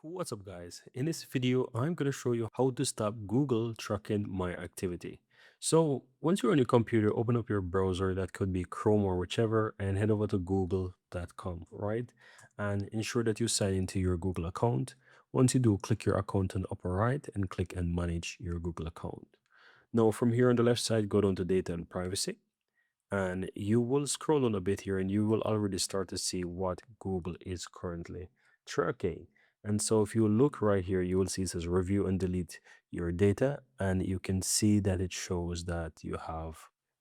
What's up guys? In this video, I'm going to show you how to stop Google tracking my activity. So once you're on your computer, open up your browser, that could be Chrome or whichever, and head over to google.com, right? And ensure that you sign into your Google account. Once you do, click your account on the upper right and click and manage your Google account. Now from here on the left side, go down to data and privacy and you will scroll on a bit here and you will already start to see what Google is currently tracking. And so if you look right here, you will see it says review and delete your data, and you can see that it shows that you have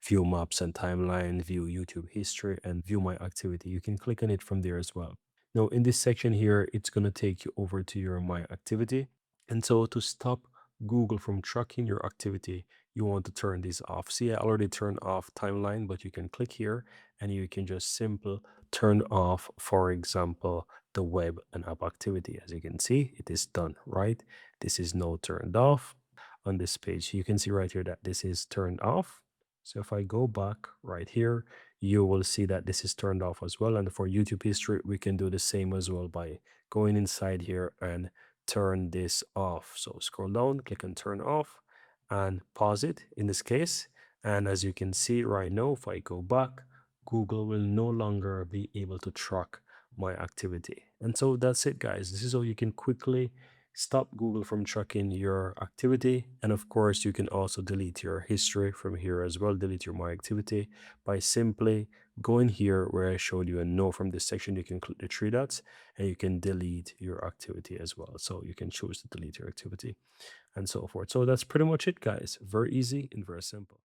view maps and timeline, view YouTube history, and view my activity. You can click on it from there as well. Now in this section here, it's going to take you over to your my activity. And so to stop Google from tracking your activity, you want to turn this off. See, I already turned off timeline, but you can click here and you can just simple turn off, for example, the web and app activity. As you can see, it is done, right? This is now turned off on this page. You can see right here that this is turned off. So if I go back right here, you will see that this is turned off as well. And for YouTube history, we can do the same as well by going inside here and turn this off. So scroll down, click on turn off and pause it in this case. And as you can see right now, if I go back, Google will no longer be able to track my activity. And so that's it, guys. This is how you can quickly stop Google from tracking your activity. And of course, you can also delete your history from here as well, delete your My Activity by simply going here where I showed you, and no, from this section, you can click the three dots and you can delete your activity as well. So you can choose to delete your activity and so forth. So that's pretty much it, guys. Very easy and very simple.